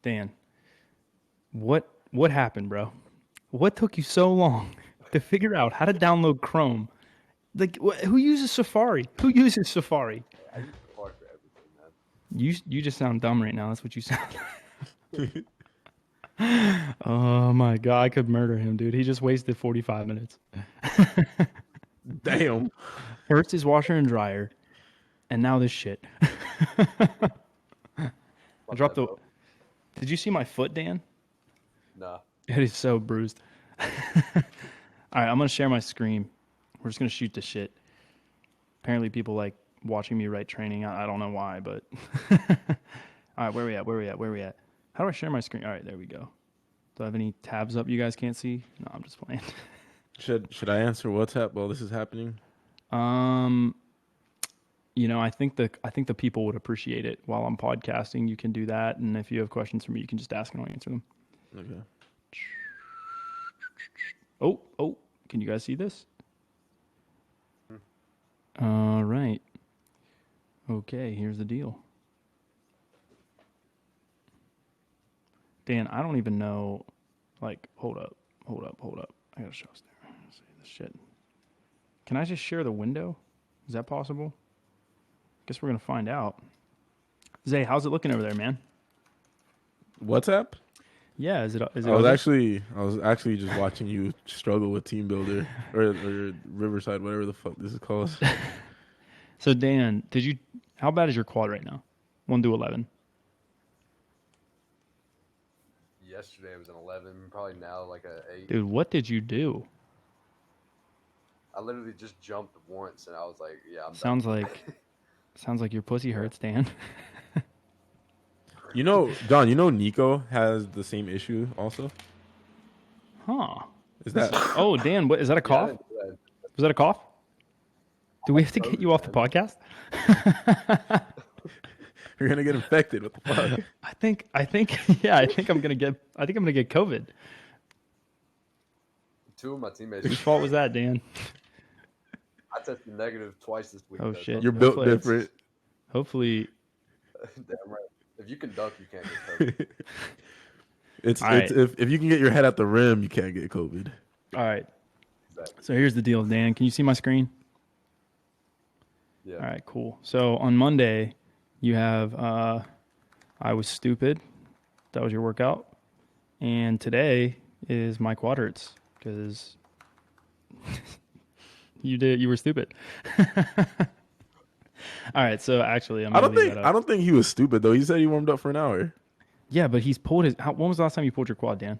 Dan, what happened, bro? What took you so long to figure out how to download Chrome? Like, who uses Safari? Who uses Safari? I use Safari for everything, man. You just sound dumb right now. That's what you sound. Oh my god, I could murder him, dude. He just wasted 45 minutes. Damn. First his washer and dryer, and now this shit. I dropped the. Did you see my foot, Dan? Nah. It is so bruised. All right, I'm gonna share my screen. We're just gonna shoot the shit. Apparently, people like watching me write training. I don't know why, but all right, where we at? How do I share my screen? All right, there we go. Do I have any tabs up you guys can't see? No, I'm just playing. Should I answer WhatsApp while this is happening? You know, I think the people would appreciate it while I'm podcasting. You can do that, and if you have questions for me, you can just ask and I'll answer them. Okay. Oh, can you guys see this? All right. Okay, here's the deal. Dan, I don't even know. Like, hold up. I gotta show us there. Let's see this shit. Can I just share the window? Is that possible? Guess we're gonna find out. Zay, how's it looking over there, man? WhatsApp? Yeah, is it? I was actually just watching you struggle with Team Builder or Riverside, whatever the fuck this is called. So Dan, how bad is your quad right now? 1 to 11. Yesterday it was an 11, probably now like a 8. Dude, what did you do? I literally just jumped once and I was like, yeah, I'm Sounds done. like your pussy hurts, Dan. You know, John, Nico has the same issue also? Huh. Is that Oh, Dan, what is that a cough? Yeah, Was that a cough? Do we have to get you off the podcast? you're gonna get infected? What the fuck? I think I'm gonna get COVID. 2 of my teammates. Whose fault was that, Dan? I tested negative twice this week. Oh though, shit. so You're built Hopefully it's- different. Hopefully damn right. If you can dunk, you can't get COVID. It's All right. if you can get your head at the rim, you can't get COVID. all right. Exactly. So here's the deal, Dan. Can you see my screen? Yeah. All right, cool. So on Monday, you have I was stupid. That was your workout. And today is my quad hurts because you were stupid. All right, so actually I'm I gonna don't leave think that up. he was stupid though. He said he warmed up for an hour. Yeah, but he's pulled his when was the last time you pulled your quad, Dan?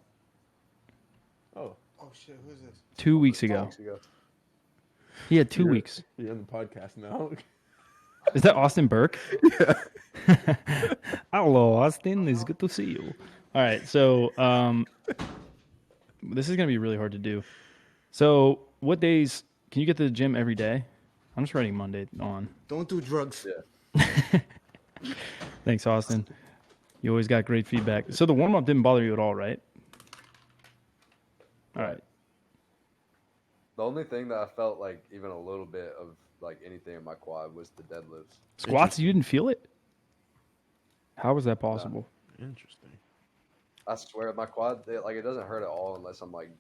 Oh, shit, who's this? 2 weeks ago. He had 2 weeks. You're on the podcast now. Is that Austin Burke? Yeah. Hello, Austin. It's good to see you. All right, so this is gonna be really hard to do. So, what days can you get to the gym every day? I'm just writing Monday on. Don't do drugs. Yeah. Thanks, Austin. You always got great feedback. So the warm up didn't bother you at all, right? All right. The only thing that I felt like even a little bit of like anything in my quad was the deadlifts. Squats, you didn't feel it? How was that possible? Interesting. I swear, my quad, it doesn't hurt at all unless I'm like,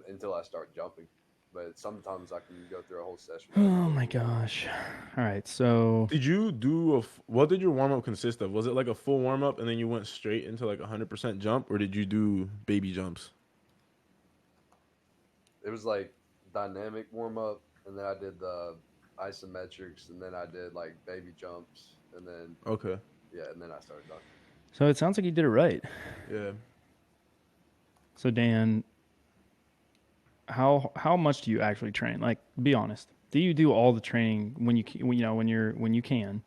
until I start jumping. But sometimes I can go through a whole session. Oh my gosh. All right, so Did you do what did your warm up consist of? Was it like a full warm up and then you went straight into like 100% jump, or did you do baby jumps? It was like dynamic warm up, and then I did the isometrics, and then I did like baby jumps, and then Okay. yeah, and then I started dunking. so it sounds like you did it right. Yeah. So Dan, how much do you actually train? Like, be honest. Do you do all the training when you can?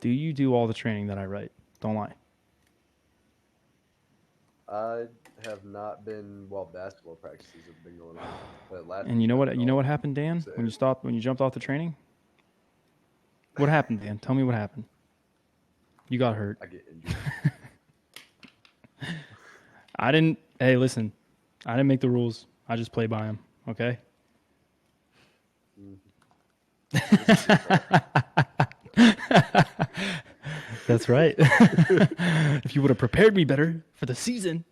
Do you do all the training that I write? Don't lie. I have not been while basketball practices have been going on. But last And you know week I what? did You know all- what happened, Dan? When you jumped off the training. What happened, Dan? Tell me what happened. You got hurt. I get injured. I didn't. Hey, listen. I didn't make the rules. I just play by them. Okay. That's right. If you would have prepared me better for the season.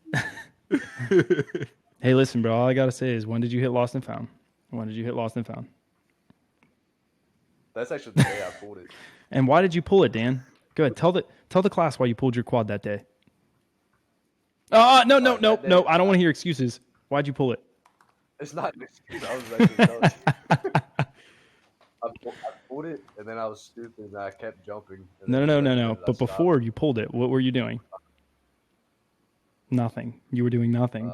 Hey, listen, bro. All I gotta say is, when did you hit Lost and Found? When did you hit Lost and Found? That's actually the day I pulled it. And why did you pull it, Dan? Go ahead. Tell the class why you pulled your quad that day. No. That day- I don't want to hear excuses. Why'd you pull it? It's not an excuse. I was actually telling you. I pulled it, and then I was stupid, and I kept jumping. And No. then I But stopped. before you pulled it, what were you doing? Nothing. You were doing nothing.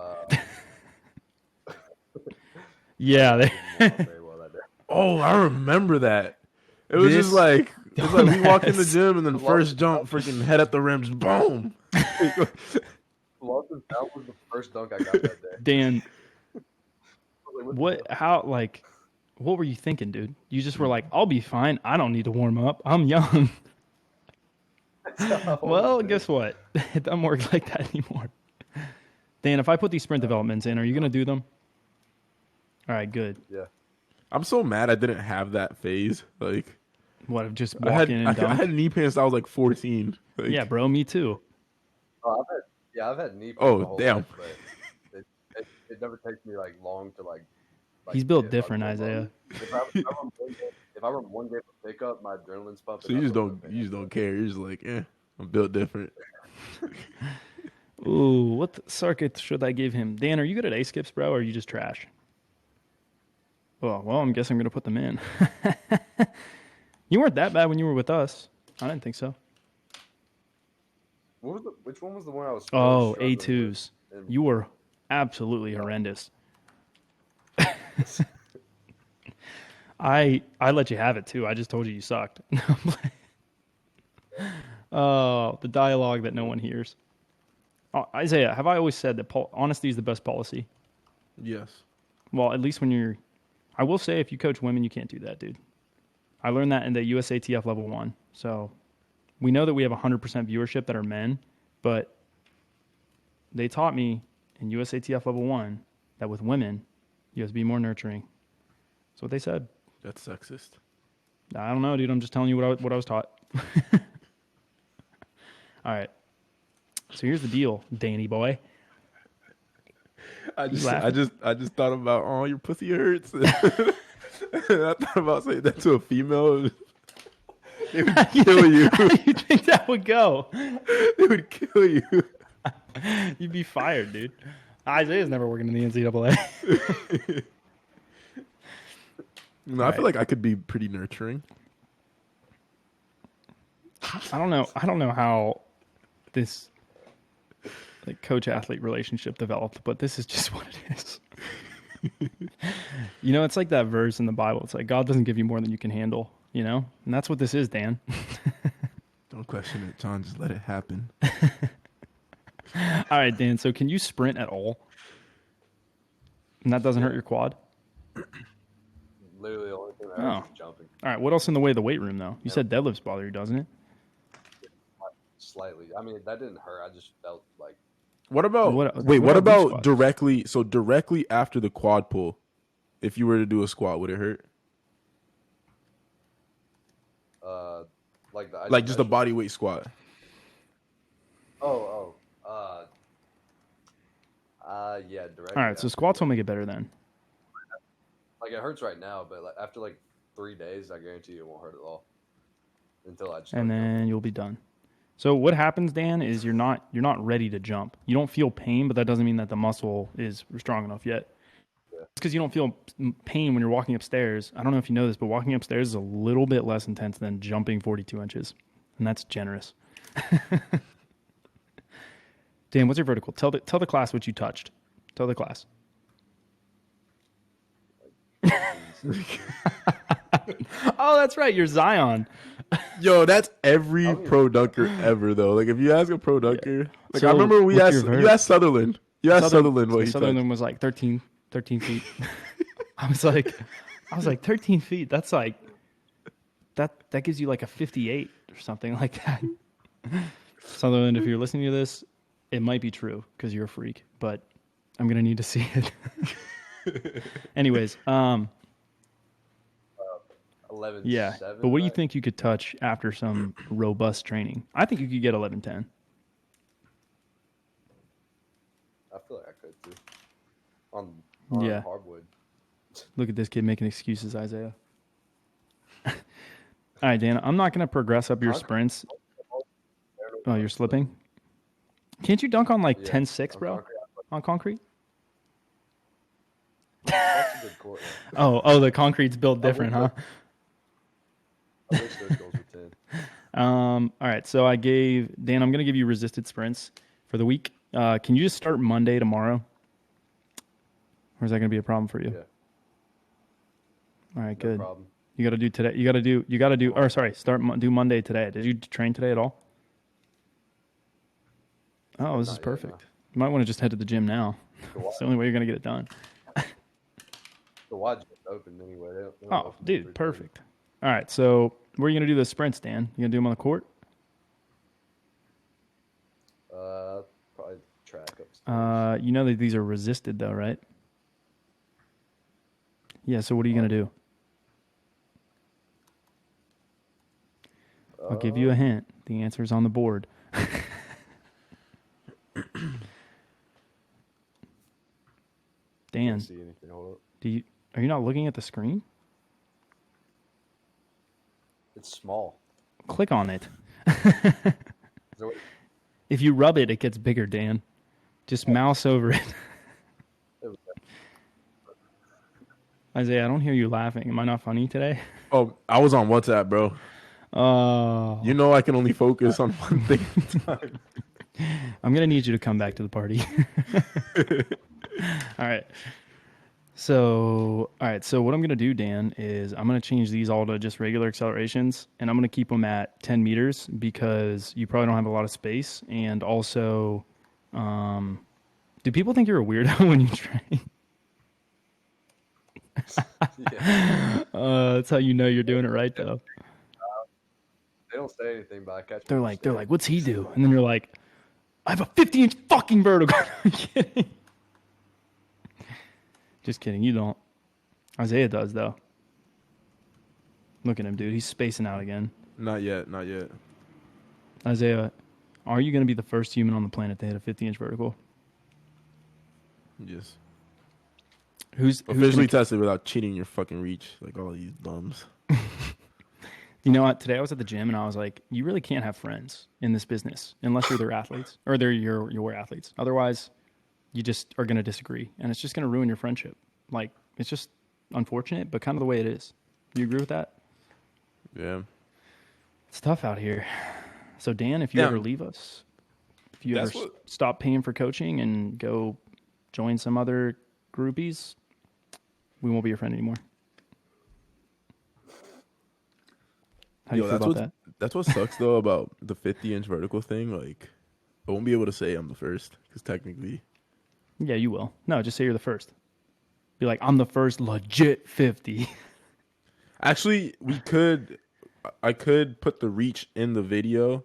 Yeah. I didn't walk very well that day. Oh, I remember that. It was This just like it's like we walk in the dumbass. gym and then first jump, freaking head at the rim, just boom. Lost and Found was the first dunk I got that day. Dan, I was like, what were you thinking, dude? You just were like, I'll be fine. I don't need to warm up. I'm young. Well, guess what? It doesn't work like that anymore. Dan, if I put these sprint developments in, are you going to do them? All right, good. Yeah. I'm so mad I didn't have that phase. Like What, of just I walk had in and I dunk? had knee pain since I was like 14. Like, Yeah, bro, me too. Oh, I've had knee pain Oh, my whole damn. life, but it never takes me like long to like He's built get, different, warm Isaiah. up. If I run one game for pickup, my adrenaline's pumping. So you I just put don't it you just don't care. You're just like, I'm built different. Ooh, what circuit should I give him? Dan, are you good at A-skips, bro, or are you just trash? Well, I'm guessing I'm going to put them in. You weren't that bad when you were with us. I didn't think so. Which one was the one I was? Oh, struggling with? A2s. You were absolutely horrendous. I let you have it too. I just told you sucked. Oh, the dialogue that no one hears. Oh, Isaiah, have I always said that honesty is the best policy? Yes. Well, at least when you're... I will say, if you coach women, you can't do that, dude. I learned that in the USATF level 1. So we know that we have 100% viewership that are men, but they taught me in USATF level 1 that with women, you have to be more nurturing. That's what they said. That's sexist. I don't know, dude. I'm just telling you what I was taught. All right. So here's the deal, Danny boy. I just laughing? thought about, oh, your pussy hurts. I thought about saying that to a female. They would kill you. How do you think that would go? They would kill you. You'd be fired, dude. Isaiah's never working in the NCAA. No, I feel like I could be pretty nurturing. I don't know how this like coach-athlete relationship developed, but this is just what it is. You know, it's like that verse in the Bible. It's like God doesn't give you more than you can handle, you know? And that's what this is, Dan. Don't question it, John. Just let it happen. All right, Dan. So can you sprint at all? And that doesn't hurt your quad? Literally the only thing that Oh. hurts is jumping All right. What else in the way of the weight room, though? You said deadlifts bother you, doesn't it? slightly. I mean, that didn't hurt. I just felt like What about What what about about squats? directly after the quad pull? If you were to do a squat, would it hurt? like the Like just a isometrics. body weight squat. Yeah, direct. All right. So squats will make it better then. like it hurts right now, but like after like 3 days, I guarantee you it won't hurt at all until I just. And then you'll be done. So what happens, Dan, is you're not ready to jump. You don't feel pain, but that doesn't mean that the muscle is strong enough yet. Yeah. It's because you don't feel pain when you're walking upstairs. I don't know if you know this, but walking upstairs is a little bit less intense than jumping 42 inches, and that's generous. Dan, what's your vertical? Tell the class what you touched. Tell the class. Oh, that's right. You're Zion. Yo, that's every don't even- pro dunker ever though. Like if you ask a pro dunker, like So, I remember we what's asked your vert? you asked Sutherland. You asked Sutherland what he touched. Sutherland was like 13 feet. I was like 13 feet. That's like that gives you like a 58 or something like that. Sutherland, if you're listening to this, it might be true because you're a freak, but I'm gonna need to see it. Anyways, 11.7. Yeah, but what do you right? think you could touch after some robust training? I think you could get 11:10. I feel like I could too. On Yeah. hardwood. Look at this kid making excuses, Isaiah. All right, Dan, I'm not going to progress up your sprints. Oh, you're slipping? Can't you dunk on like Yeah, 10.6, on bro? concrete. On concrete? That's a good court. Yeah. Oh, the concrete's built different, huh? I wish those goals were 10. All right, so I gave Dan. I'm going to give you resisted sprints for the week. Can you just start Monday tomorrow, or is that going to be a problem for you? Yeah, All right, no good. problem. You got to do today. You got to do. Or sorry, do Monday today. Did you train today at all? Oh, this is Not yet, perfect. no. You might want to just head to the gym now. It's the only way you're going to get it done. The wide gym's open anyway. They don't Oh, open dude, till 3:30. perfect. All right, so where are you going to do the sprints, Dan? You going to do them on the court? Probably track upstairs. You know that these are resisted, though, right? Yeah, so what are you going to do? I'll give you a hint. The answer is on the board. Dan, Can't see anything. Hold up. are you not looking at the screen? It's small. Click on it. Is there- If you rub it, it gets bigger, Dan. Just mouse over it. Isaiah, I don't hear you laughing. Am I not funny today? Oh, I was on WhatsApp, bro. Oh. You know I can only focus on one thing at a time. I'm going to need you to come back to the party. All right. So what I'm going to do, Dan, is I'm going to change these all to just regular accelerations, and I'm going to keep them at 10 meters because you probably don't have a lot of space. And also, do people think you're a weirdo when you train? Yeah. That's how you know you're doing it right, though. They don't say anything, but I catch. They're like, what's he do? And then you're like, I have a 50-inch fucking vertical. I'm kidding. Just kidding. You don't. Isaiah does, though. Look at him, dude. He's spacing out again. Not yet, not yet. Isaiah, are you going to be the first human on the planet to hit a 50-inch vertical? Yes. Who's Officially gonna, tested without cheating your fucking reach, like all these bums. You know what? Today I was at the gym and I was like, you really can't have friends in this business unless you're their athletes or they're your athletes. Otherwise, you just are going to disagree and it's just going to ruin your friendship. Like, it's just unfortunate, but kind of the way it is. You agree with that? Yeah. It's tough out here. So Dan, if you ever leave us, if you ever stop paying for coaching and go join some other groupies, we won't be your friend anymore. How do you feel about that? That's what sucks though about the 50-inch vertical thing. Like, I won't be able to say I'm the first because technically, Yeah, you will. No, just say you're the first. Be like, I'm the first legit 50. actually, I could put the reach in the video.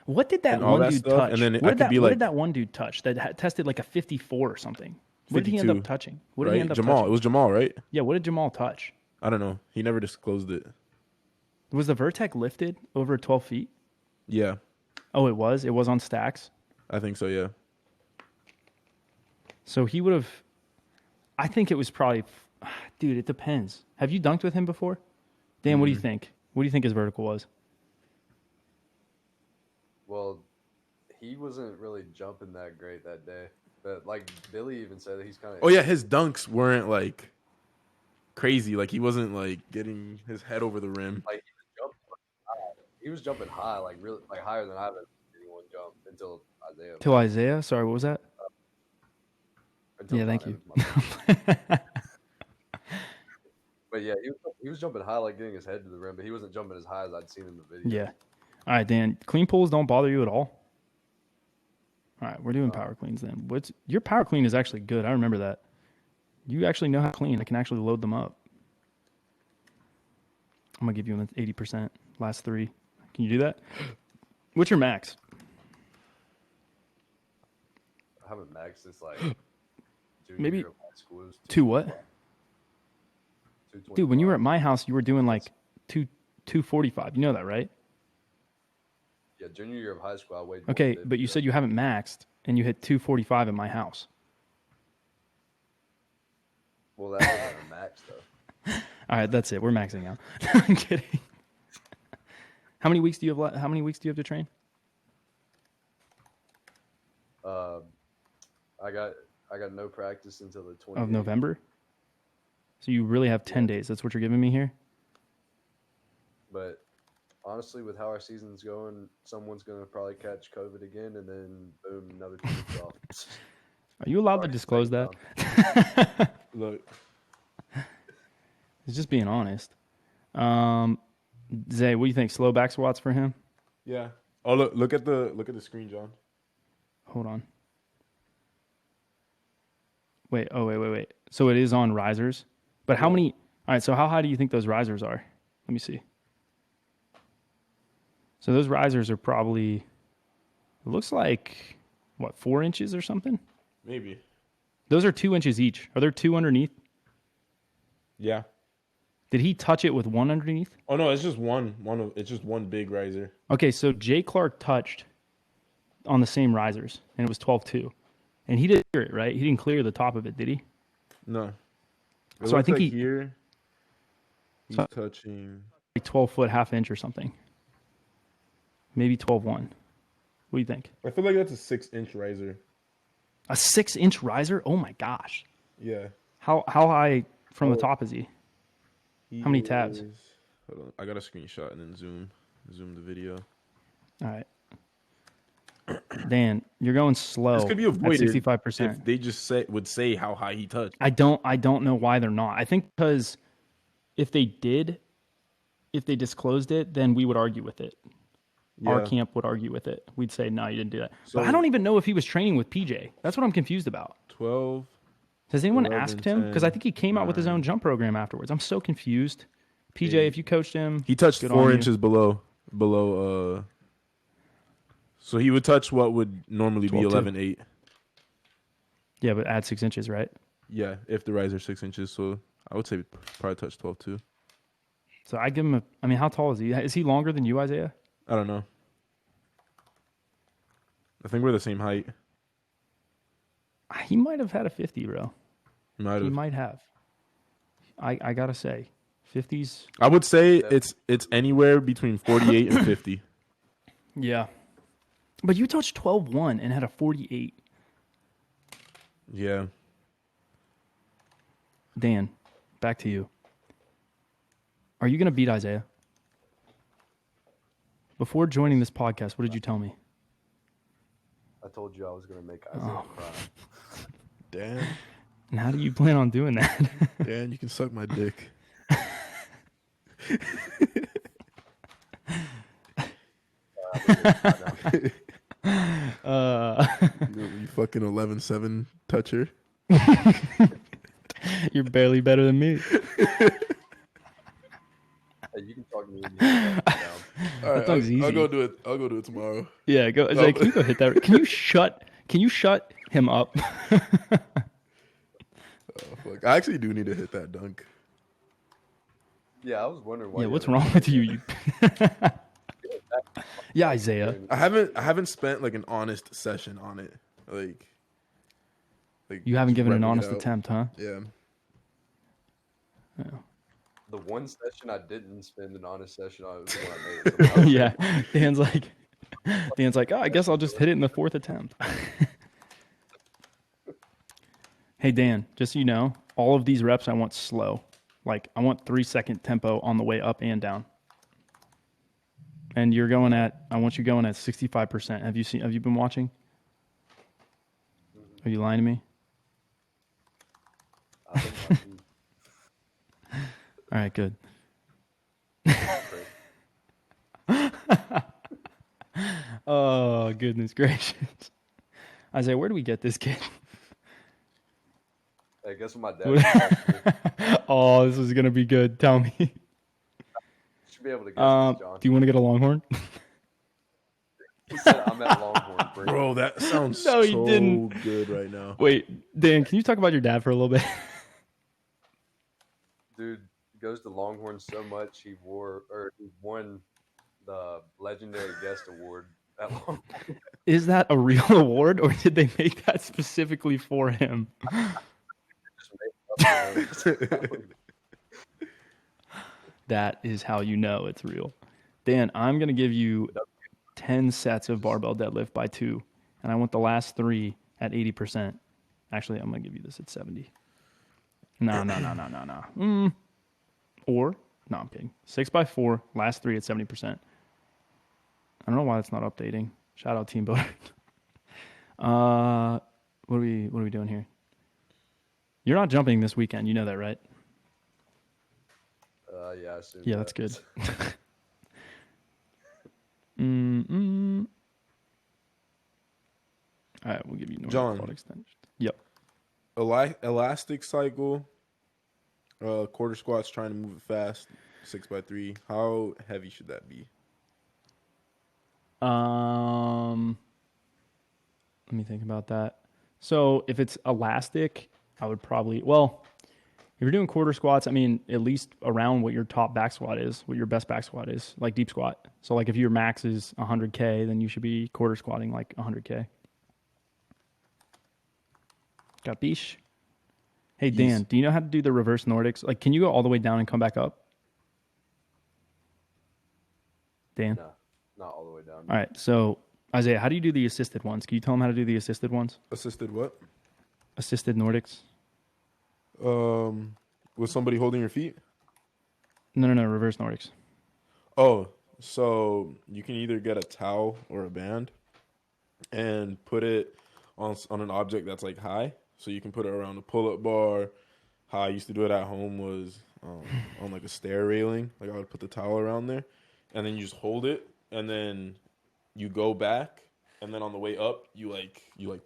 What did that And all one that dude stuff, touch? and then what I did could that, be what like- did that one dude touch that tested like a 54 or something? What did he end up 52, touching? What did right? he end up Jamal. touching? It was Jamal, right? Yeah, what did Jamal touch? I don't know. He never disclosed it. Was the Vertec lifted over 12 feet? Yeah, Oh, it was? It was on stacks? I think so. Yeah. So he would have... I think it was probably... Dude, it depends. Have you dunked with him before? Dan, what do you think? What do you think his vertical was? Well, he wasn't really jumping that great that day, but like Billy even said that he's kind of. Oh yeah, his dunks weren't like crazy. Like he wasn't like getting his head over the rim. Like he was jumping high, like really, like higher than I've ever seen anyone jump until Isaiah. Till Isaiah? Sorry, what was that? Until Yeah, thank Connor you. was my bad. But yeah, he was jumping high, like getting his head to the rim, but he wasn't jumping as high as I'd seen in the video. Yeah. All right, Dan. Clean pulls don't bother you at all? All right, we're doing power cleans then. Your power clean is actually good. I remember that. You actually know how to clean. I can actually load them up. I'm going to give you an 80%. Last three. Can you do that? What's your max? I haven't maxed since like junior Maybe year of high school. It was 2 what? Dude, when you were at my house, you were doing like 245. You know that, right? Yeah, junior year of high school, I weighed. Okay, 150. but you said you haven't maxed, and you hit 245 at my house. Well, that wasn't a max though. All right, that's it. We're maxing out. I'm kidding. How many weeks do you have? How many weeks do you have to train? I got no practice until the 20th Of November. So you really have 10 days. That's what you're giving me here. But honestly, with how our season's going, someone's gonna probably catch COVID again, and then boom, another 2 weeks off. Are you allowed to Sorry, disclose that? second Look, It's just being honest. Zay, what do you think? Slow back squats for him? yeah. Oh, look at the screen, John. Hold on. Wait. So it is on risers, but how many? All right. So how high do you think those risers are? Let me see. So those risers are probably. It looks like what, 4 inches or something? Maybe. Those are 2 inches each. Are there 2 underneath? Yeah. Did he touch it with 1 underneath? Oh no, it's just one. It's just one big riser. Okay, so Jay Clark touched on the same risers, and it was 12.2. And he didn't clear it, right? He didn't clear the top of it, did he? No. It So I looks think like he- here. He's So- touching. Like 12 foot, half inch or something. Maybe 12.1. What do you think? I feel like that's a 6-inch riser. A 6-inch riser? Oh my gosh. Yeah. How high from the Oh. top is he? He How many tabs? Hold on. I got a screenshot and then zoom the video. All right. Dan, you're going slow. This could be at avoided 65%. if they just would say how high he touched. I don't know why they're not. I think because if they disclosed it, then we would argue with it. Our Yeah. camp would argue with it. We'd say, no, you didn't do that. So- but I don't even know if he was training with PJ. That's what I'm confused about. 12. Has anyone 11, asked him? Because I think he came out with his 9. own jump program afterwards. I'm so confused. PJ, if you coached him, He touched good on 4 you. inches below. So he would touch what would normally be 12.2. 11.8. Yeah, but add 6 inches, right? Yeah, if the riser 6 inches. So I would say probably touch 12.2. So I give him I mean, how tall is he? Is he longer than you, Isaiah? I don't know. I think we're the same height. He might have had a 50, bro. Might He have. might have. I gotta say, 50s. I would say it's anywhere between 48 and 50. Yeah. But you touched 12.1 and had a 48. Yeah. Dan, back to you. Are you gonna beat Isaiah? Before joining this podcast, what did you tell me? I told you I was gonna make Isaiah cry. Dan, And how do you plan on doing that? Dan, you can suck my dick. You fucking 11-7 toucher. You're barely better than me. Hey, you can talk to me when you get down. All right, thing's easy. I'll go do it. I'll go do it tomorrow. Yeah, go. Isaiah, can you go hit that? Can you shut him up? Oh, fuck. I actually do need to hit that dunk. Yeah, I was wondering why. Yeah, you what's haven't wrong with you? Yeah, Isaiah. I haven't spent like an honest session on it. Like You haven't given an repping it honest out. attempt, huh? Yeah. The one session I didn't spend an honest session on was the one I made. So I was Yeah. Dan's like, oh, I guess I'll just hit it in the 4th attempt. Hey, Dan, just so you know, all of these reps I want slow. Like, I want 3-second tempo on the way up and down. And I want you going at 65%. Have you been watching? Are you lying to me? I think I can- All right, good. Oh, goodness gracious. Isaiah, where do we get this kid? Hey, guess what my dad Oh, this is going to be good. Tell me. should be able to guess this, John. Do you want to get a Longhorn? He said I'm at Longhorn Break. Bro, that sounds No, he so didn't. good right now. Wait, Dan, can you talk about your dad for a little bit? Dude, goes to Longhorn so much he won the legendary guest award at Longhorn. Is that a real award, or did they make that specifically for him? That is how you know it's real. Dan, I'm going to give you 10 sets of barbell deadlift by 2, and I want the last 3 at 80%. Actually, I'm going to give you this at 70. No. Or, no, I'm kidding. 6 by 4, last 3 at 70%. I don't know why it's not updating. Shout out Team Builder. What are we doing here? You're not jumping this weekend. You know that, right? Yeah, I assume Yeah, that's good. All right, we'll give you Nordic John. quad extension. Yep. Elastic cycle, quarter squats, trying to move it fast, 6 by 3. How heavy should that be? Let me think about that. So if it's elastic, I would probably, if you're doing quarter squats, I mean, at least around what your top back squat is, what your best back squat is, like deep squat. So like if your max is 100K, then you should be quarter squatting like 100K. Capiche? Hey, Dan, do you know how to do the reverse Nordics? Like, can you go all the way down and come back up? Dan? No, not all the way down. All right, so Isaiah, how do you do the assisted ones? Can you tell them how to do the assisted ones? Assisted what? Assisted Nordics? With somebody holding your feet? No, reverse Nordics. Oh, so you can either get a towel or a band and put it on an object that's like high. So you can put it around a pull-up bar. How I used to do it at home was on like a stair railing. Like I would put the towel around there, and then you just hold it, and then you go back, and then on the way up, you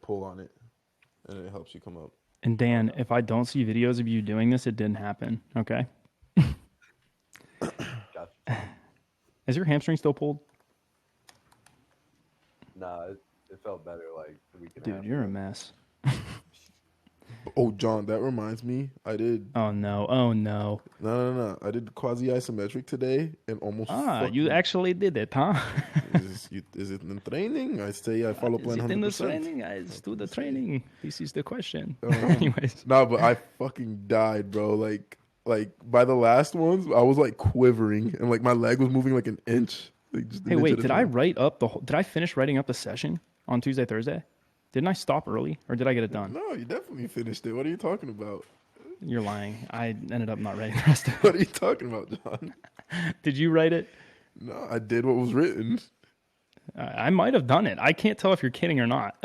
pull on it, and it helps you come up. And Dan, if I don't see videos of you doing this, it didn't happen. Okay. Gotcha. Is your hamstring still pulled? Nah, it felt better like the week and a Dude, half you're a ago. mess. Oh, John, that reminds me. I did. Oh no. No. I did quasi isometric today and almost. You actually did it, huh? Is it in training? I say I follow plan 100%. Is it in the training? I do the training. This is the question. Anyways. No, but I fucking died, bro. Like by the last ones, I was like quivering and like my leg was moving like an inch. Like, just an Hey, inch wait, at a did I time. write up did I finish writing up the session on Tuesday, Thursday? Didn't I stop early or did I get it done? No, you definitely finished it. What are you talking about? You're lying. I ended up not writing the rest of it. What are you talking about, John? Did you write it? No, I did what was written. I might have done it. I can't tell if you're kidding or not.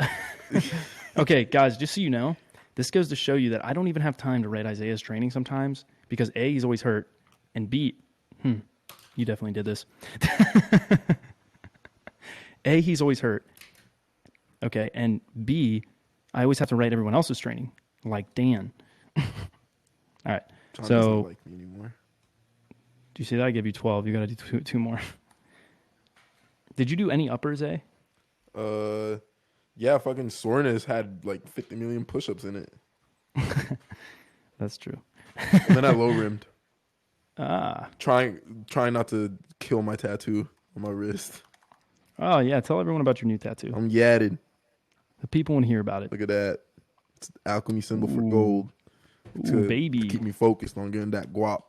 Okay, guys, just so you know, this goes to show you that I don't even have time to write Isaiah's training sometimes because A, he's always hurt, and B, you definitely did this. A, he's always hurt. Okay, and B, I always have to write everyone else's training, like Dan. All right, John so doesn't like me anymore. do you see that? I gave you 12. You got to do two more. Did you do any uppers, eh? Yeah, fucking soreness had like 50 million push-ups in it. That's true. And then I low rimmed. Ah. Trying not to kill my tattoo on my wrist. Oh, yeah. Tell everyone about your new tattoo. I'm yadded. The people want to hear about it. Look at that. It's the alchemy symbol for Ooh. gold. Ooh, baby. To keep me focused on getting that guap.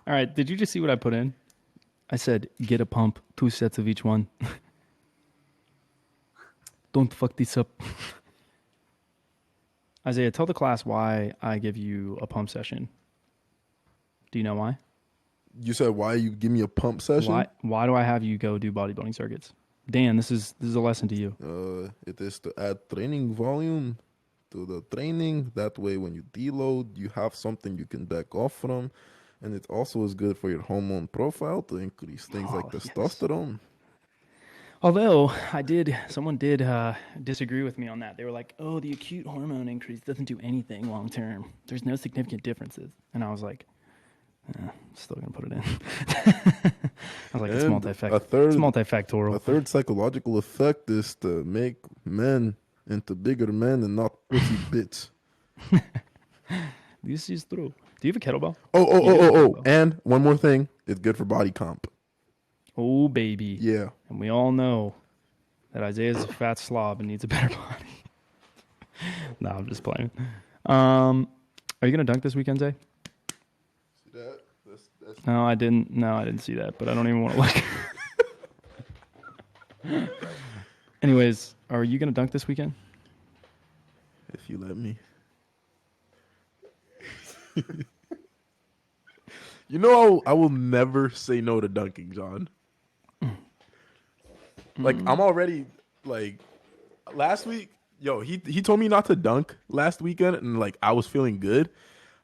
All right. Did you just see what I put in? I said, get a pump, 2 sets of each one. Don't fuck this up. Isaiah, tell the class why I give you a pump session. Do you know why? You said why you give me a pump session? Why do I have you go do bodybuilding circuits? Dan, this is a lesson to you. It is to add training volume to the training. That way, when you deload, you have something you can back off from. And it also is good for your hormone profile to increase things like testosterone. Although someone did disagree with me on that. They were like, "Oh, the acute hormone increase doesn't do anything long term. There's no significant differences." And I was like, "Still gonna put it in." I was like, "It's And multifactorial." It's multifactorial. A third psychological effect is to make men into bigger men and not pretty bits. This is true. Do you have a kettlebell? Oh. And one more thing. It's good for body comp. Oh, baby. Yeah. And we all know that Isaiah's a fat slob and needs a better body. No, I'm just playing. Are you going to dunk this weekend, Zay? See that? That's... No, I didn't. No, I didn't see that, but I don't even want to look. Anyways, are you going to dunk this weekend? If you let me. You know, I will never say no to dunking, John. Like, I'm already, like, last week, he told me not to dunk last weekend, and, like, I was feeling good.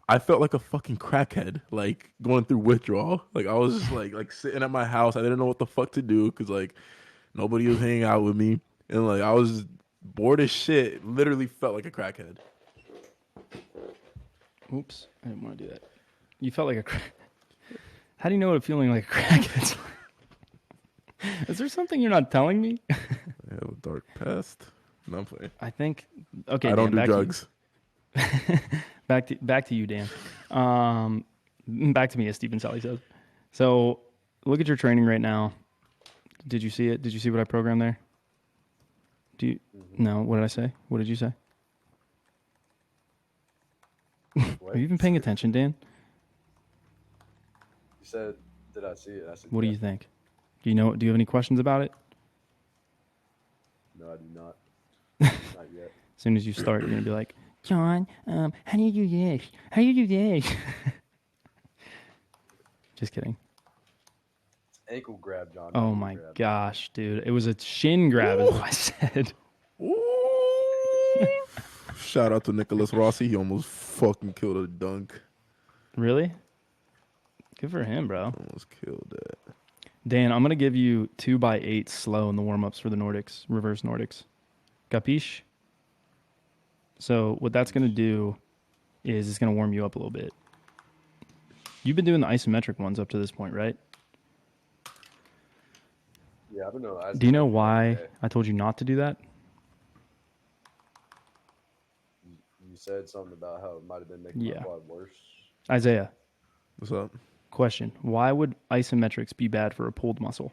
I felt like a fucking crackhead, like, going through withdrawal. Like, I was just, like sitting at my house. I didn't know what the fuck to do because, like, nobody was hanging out with me. And, like, I was bored as shit. Literally felt like a crackhead. Oops, I didn't want to do that. You felt like a crack. How do you know what feeling like a crackhead's like? Is there something you're not telling me? I have a dark past. No, I'm playing. I think. Okay, I don't Dan, do drugs. Back to you, Dan. Back to me, as Stephen Sally says. So, look at your training right now. Did you see it? Did you see what I programmed there? Do you? No. What did I say? What did you say? What? Are you even paying attention, Dan? You said, did I see it? I said, What do you think? Do you know? Do you have any questions about it? No, I do not. Not yet. As soon as you start, you're gonna be like, John, how do you do this? How do you do this? Just kidding. Ankle grab, John. Oh Ankle my grab. gosh, dude. It was a shin grab, is what I said. Ooh. Shout out to Nicholas Rossi. He almost fucking killed a dunk. Really? Good for him, bro. Almost killed that. Dan, I'm going to give you 2x8 slow in the warm-ups for the Nordics, reverse Nordics. Capiche? So what that's going to do is it's going to warm you up a little bit. You've been doing the isometric ones up to this point, right? Yeah, I don't know. Do you know why I told you not to do that? You said something about how it might have been making Yeah. my quad worse. Isaiah, What's up? question. Why would isometrics be bad for a pulled muscle?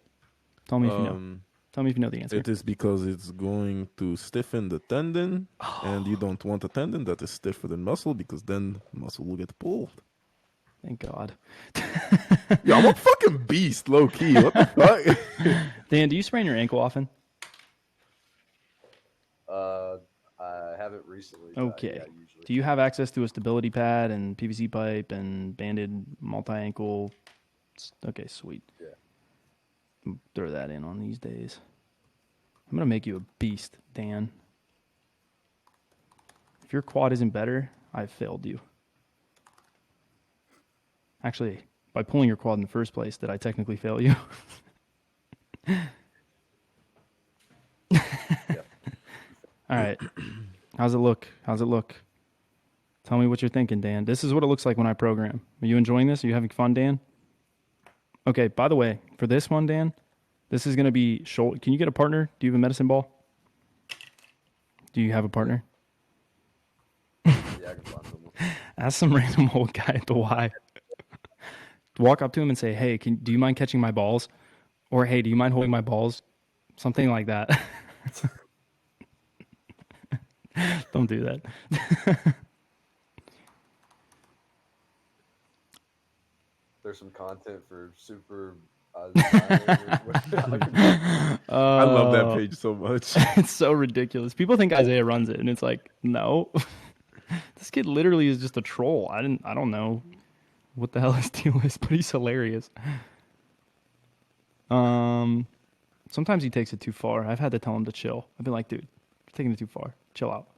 Tell me if you know. Tell me if you know the answer. It is because it's going to stiffen the tendon, and you don't want a tendon that is stiffer than muscle because then muscle will get pulled. Thank God. Yeah, I'm a fucking beast, low key. What the fuck? Dan, do you sprain your ankle often? I haven't recently. but Okay. Yeah, usually. Do you have access to a stability pad and PVC pipe and banded multi-ankle? Okay, sweet. Yeah. Throw that in on these days. I'm going to make you a beast, Dan. If your quad isn't better, I've failed you. Actually, by pulling your quad in the first place, did I technically fail you? Yeah. All right. How's it look? How's it look? Tell me what you're thinking, Dan. This is what it looks like when I program. Are you enjoying this? Are you having fun, Dan? Okay, by the way, for this one, Dan, this is going to be shoulder. Can you get a partner? Do you have a medicine ball? Do you have a partner? Yeah, I can find someone. Ask some random old guy at the Y. Walk up to him and say, hey, do you mind catching my balls? Or, hey, do you mind holding my balls? Something like that. Don't do that. There's some content for super. I love that page so much. It's so ridiculous. People think Isaiah runs it, and it's like, no. This kid literally is just a troll. I don't know what the hell his deal is, but he's hilarious. Sometimes he takes it too far. I've had to tell him to chill. I've been like, dude, you're taking it too far. Chill out.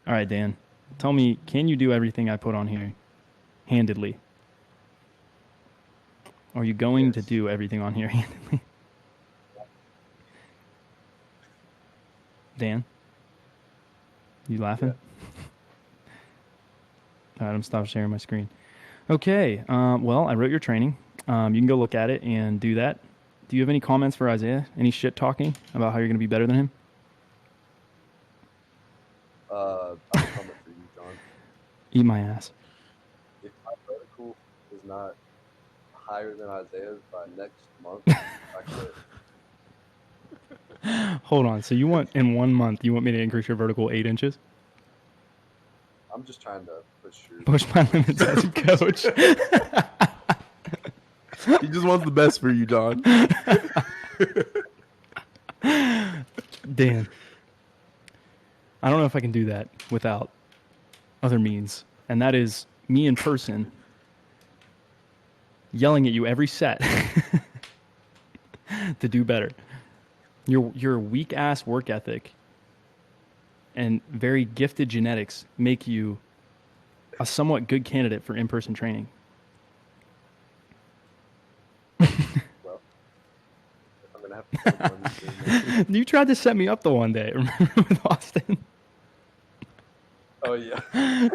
All right, Dan. Tell me, can you do everything I put on here handedly? Are you going to do everything on here handedly? Dan? You laughing? Yeah. All right, I'm stop sharing my screen. Okay. Well, I wrote your training. You can go look at it and do that. Do you have any comments for Isaiah? Any shit talking about how you're going to be better than him? Eat my ass. If my vertical is not higher than Isaiah's by next month, I quit. Hold on. So you want in 1 month, you want me to increase your vertical 8 inches? I'm just trying to push your. Push my limits as a coach. He just wants the best for you, John. Dan, I don't know if I can do that without other means, and that is me in person yelling at you every set to do better. Your weak ass work ethic and very gifted genetics make you a somewhat good candidate for in-person training. Well, I'm gonna have to. Take one soon. You tried to set me up the one day, remember, with Austin? Oh yeah.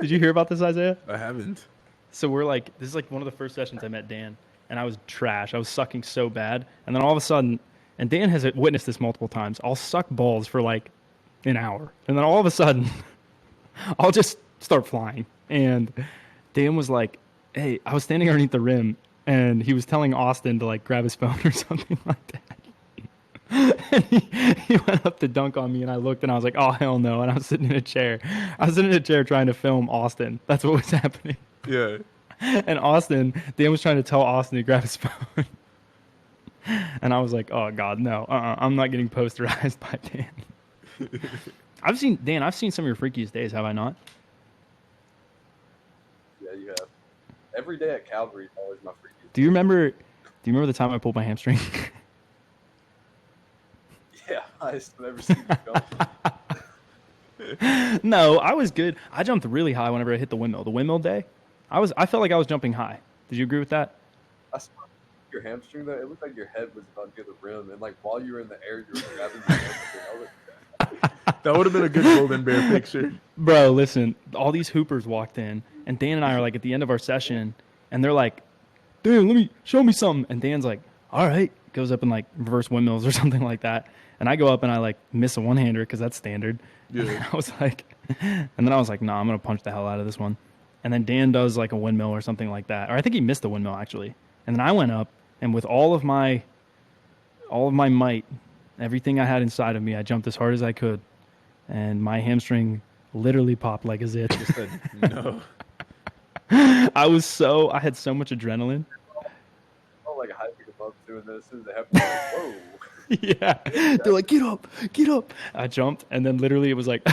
Did you hear about this, Isaiah? I haven't. So we're like, this is like one of the first sessions I met Dan, and I was trash. I was sucking so bad. And then all of a sudden, and Dan has witnessed this multiple times, I'll suck balls for like an hour. And then all of a sudden, I'll just start flying. And Dan was like, hey, I was standing underneath the rim, and he was telling Austin to like grab his phone or something like that. And he went up to dunk on me, and I looked, and I was like, oh, hell no. And I was sitting in a chair. I was sitting in a chair trying to film Austin. That's what was happening. Yeah. And Dan was trying to tell Austin to grab his phone. And I was like, oh, God, no. I'm not getting posterized by Dan. I've seen some of your freakiest days, have I not? Yeah, you have. Every day at Calvary is always my freaky. Do you remember the time I pulled my hamstring? Yeah, I just never seen you jump. No, I was good. I jumped really high whenever I hit the windmill. The windmill day, I felt like I was jumping high. Did you agree with that? I saw your hamstring though. It looked like your head was about to get the rim, and like while you were in the air, you were grabbing your hamstring. I was like, That would have been a good Golden Bear picture. Bro, listen, all these hoopers walked in, and Dan and I are like at the end of our session, and they're like, Dan, show me something. And Dan's like, all right, goes up and like reverse windmills or something like that. And I go up and I like miss a one-hander because that's standard. Yeah. And I was like, nah, I'm going to punch the hell out of this one. And then Dan does like a windmill or something like that. Or I think he missed the windmill actually. And then I went up, and with all of my might, everything I had inside of me, I jumped as hard as I could. And my hamstring literally popped like a zit. Just said no. I had so much adrenaline. oh, like hyping them up doing this. As soon as they happened, I was like, whoa. Yeah. They're like, get up. I jumped, and then literally it was like,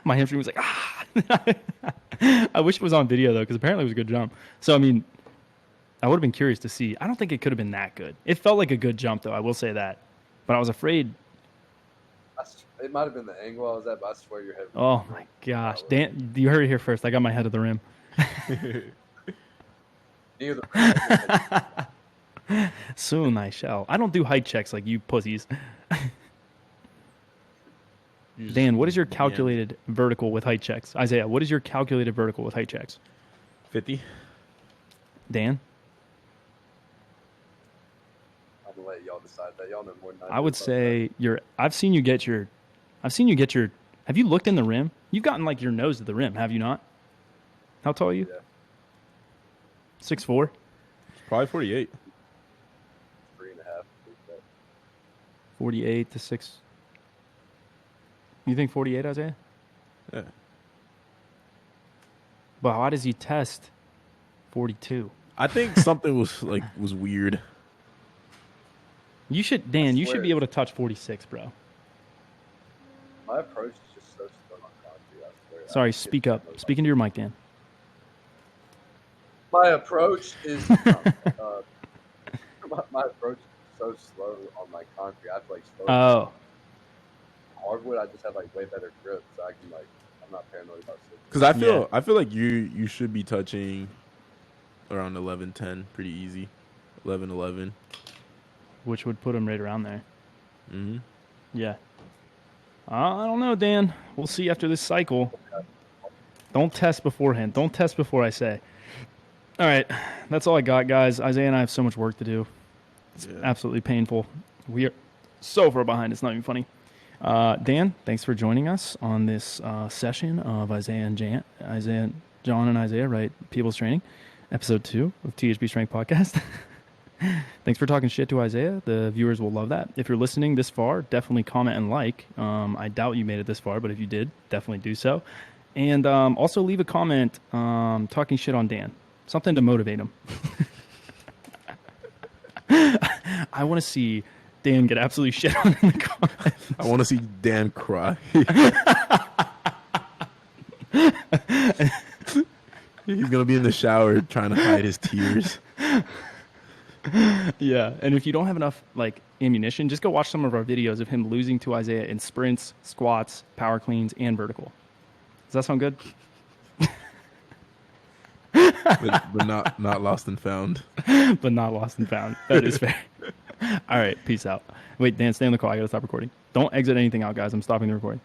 my hamstring was like, ah. I wish it was on video, though, because apparently it was a good jump. So, I mean, I would have been curious to see. I don't think it could have been that good. It felt like a good jump, though, I will say that. But I was afraid. It might have been the angle I was at, but I swear your head was Oh, my gosh. Dan, you heard it here first. I got my head at the rim. near the rim. Soon I shall. I don't do height checks like you pussies. Dan, what is your calculated vertical with height checks? Isaiah, what is your calculated vertical with height checks? 50. Dan? I'm gonna let y'all decide that. Y'all know more than I would say I've seen you get your, have you looked in the rim? You've gotten like your nose to the rim, have you not? How tall are you? Yeah. 6'4"? Probably 48. 3.5. 48 to 6. You think 48, Isaiah? Yeah. But why does he test 42? I think something was weird. You should, Dan, you swear. should be able to touch 46, bro. My approach is just so slow on concrete, I swear. Sorry, speak up. Speak into your mic, Dan. My approach is my approach is so slow on my concrete. I feel like slow. Oh. Hardwood, I just have like way better grip, so I can like I'm not paranoid about slipping. Because I feel like you should be touching around 11-10 pretty easy. 11-11. Which would put him right around there. Mm-hmm. Yeah. I don't know, Dan. We'll see after this cycle. Don't test beforehand. Don't test before I say. All right. That's all I got, guys. Isaiah and I have so much work to do. It's absolutely painful. We are so far behind. It's not even funny. Dan, thanks for joining us on this session of Isaiah John and Isaiah write People's Training, episode 2 of THB Strength Podcast. Thanks for talking shit to Isaiah. The viewers will love that. If you're listening this far, definitely comment and like. I doubt you made it this far, but if you did, definitely do so. And also leave a comment talking shit on Dan. Something to motivate him. I want to see Dan get absolutely shit on in the comments. I want to see Dan cry. He's gonna be in the shower trying to hide his tears. Yeah, and if you don't have enough like ammunition, just go watch some of our videos of him losing to Isaiah in sprints, squats, power cleans, and vertical. Does that sound good? but not lost and found. But not lost and found. That is fair. All right, peace out. Wait, Dan, stay on the call. I gotta stop recording. Don't exit anything out, guys. I'm stopping the recording.